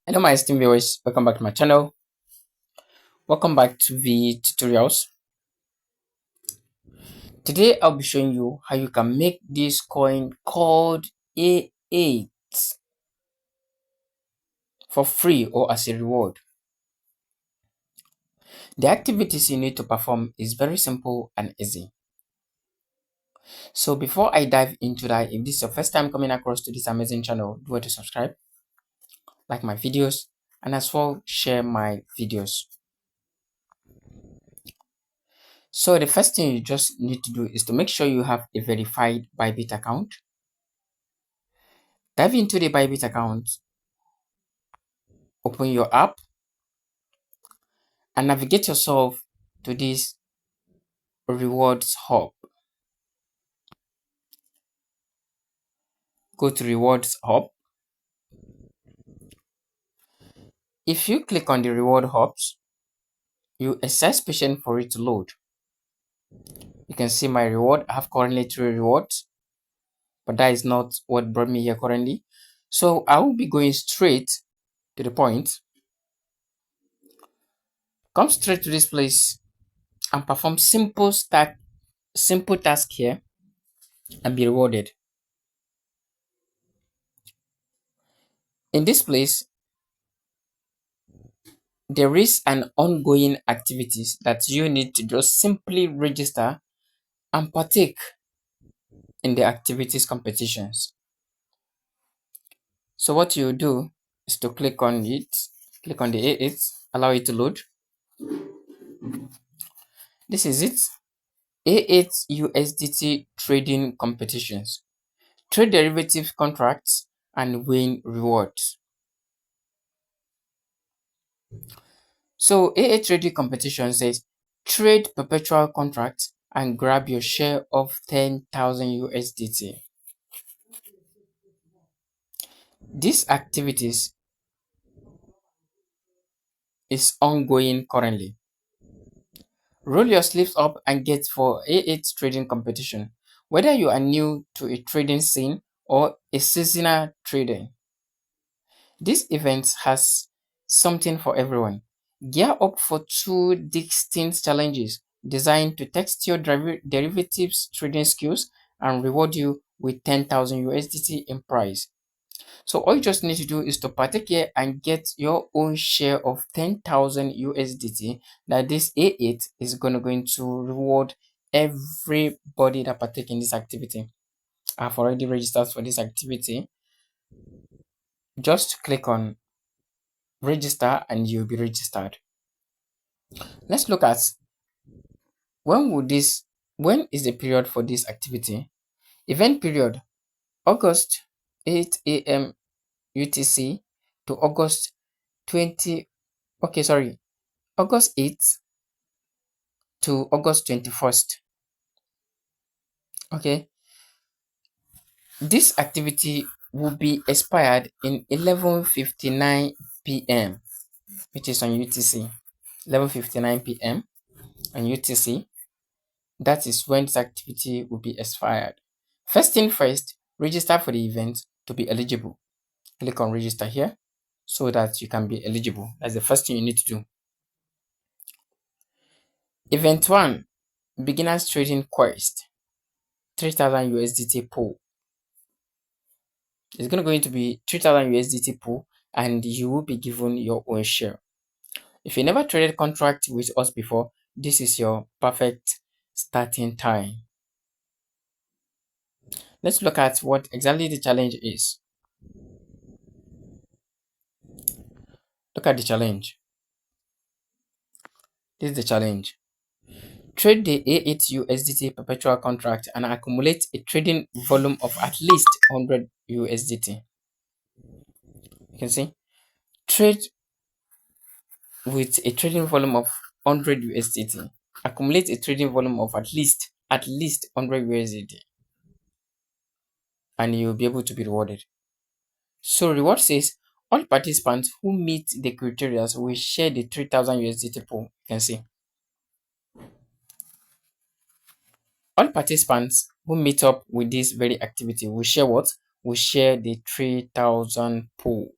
Hello my esteemed viewers, welcome back to my channel. Welcome back to the tutorials. Today I'll be showing you how you can make this coin called A8 for free or as a reward. The activities you need to perform is very simple and easy. So before I dive into that, if this is your first time coming across to this amazing channel, do to subscribe, like my videos, and as well share my videos. So the first thing you just need to do is to make sure you have a verified Bybit account. Dive into the Bybit account, open your app, and navigate yourself to this rewards hub. Go to rewards hub. If you click on the reward hubs, you exercise patience for it to load. You can see my reward. I have currently 3 rewards, but that is not what brought me here currently. So I will be going straight to the point. Come straight to this place and perform simple task here and be rewarded. In this place, there is an ongoing activities that you need to just simply register and partake in the activities competitions. So what you do is to click on it, click on the A8, allow it to load. This is it. A8 USDT trading competitions. Trade derivative contracts and win rewards. So A8 trading competition says trade perpetual contracts and grab your share of 10,000 USDT. These activities is ongoing currently. Roll your sleeves up and get for A8 trading competition. Whether you are new to a trading scene or a seasonal trader, this event has something for everyone. Gear up for 2 distinct challenges designed to test your derivatives trading skills and reward you with 10,000 USDT in prize. So all you just need to do is to partake here and get your own share of 10,000 USDT that this A8 is going to reward everybody that partake in this activity. I've already registered for this activity. Just click on register and you'll be registered. Let's look at when is the period for this activity. Event period August 8 a.m. UTC to August 20 okay sorry August 8th to August 21st. Okay, this activity will be expired in 11:59 p.m. which is on UTC. 11:59 p.m. on UTC. That is when this activity will be expired. First thing first, register for the event to be eligible. Click on register here so that you can be eligible. That's the first thing you need to do. Event 1, beginners trading quest, 3,000 USDT pool. It's going to be 3,000 USDT pool and you will be given your own share. If you never traded contract with us before, this is your perfect starting time. Let's look at what exactly the challenge is. Look at the challenge. This is the challenge. Trade the A8 USDT perpetual contract and accumulate a trading volume of at least 100 USDT. You can see, trade with a trading volume of 100 USDT. Accumulate a trading volume of at least 100 USDT, and you'll be able to be rewarded. So reward says all participants who meet the criteria will share the 3,000 USDT pool. You can see all participants who meet up with this very activity will share what? Will share the 3,000 pool.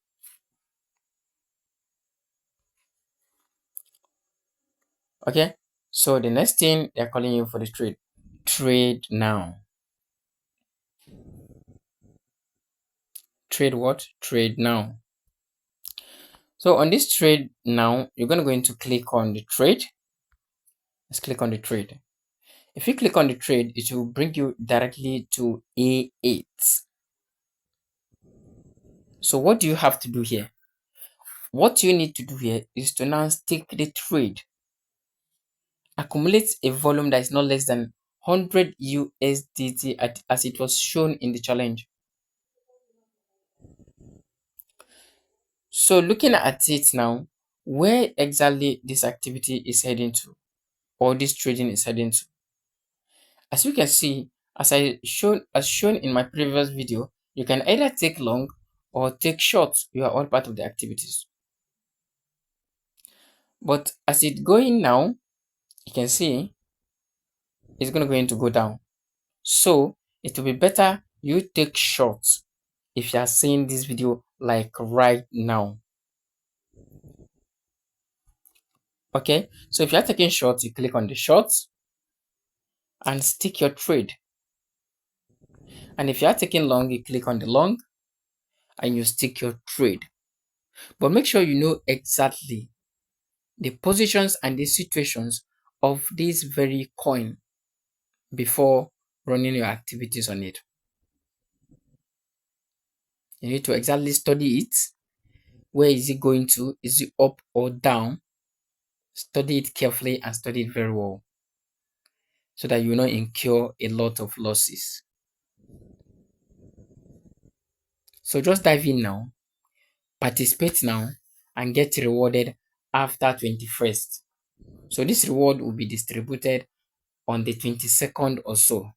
Okay, so the next thing they're calling you for the trade. Trade now. Trade what? Trade now. So on this trade now, you're going to go into click on the trade. Let's click on the trade. If you click on the trade, it will bring you directly to A8. So what do you have to do here? What you need to do here is to now stake the trade. Accumulate a volume that is not less than 100 USDT as it was shown in the challenge. So looking at it now, where exactly this activity is heading to, or this trading is heading to. As you can see, as shown in my previous video, you can either take long or take short. You are all part of the activities. But as it's going now, you can see it's going to go down. So it will be better you take short if you are seeing this video like right now. Okay, so if you are taking short, you click on the short and stick your trade. And if you are taking long, you click on the long and you stick your trade. But make sure you know exactly the positions and the situations of this very coin before running your activities on it. You need to exactly study it. Where is it going to? Is it up or down? Study it carefully and study it very well so that you will not incur a lot of losses. So just dive in now, participate now, and get rewarded after 21st. So this reward will be distributed on the 22nd or so.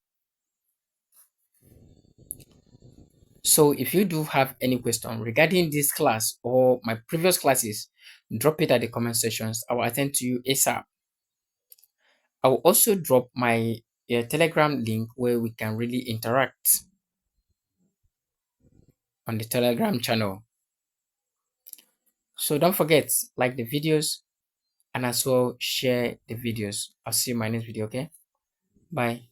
So if you do have any question regarding this class or my previous classes, drop it at the comment sections. I will attend to you ASAP. I will also drop my Telegram link where we can really interact on the Telegram channel. So don't forget, like the videos and as well share the videos. I'll see you in my next video, okay? Bye.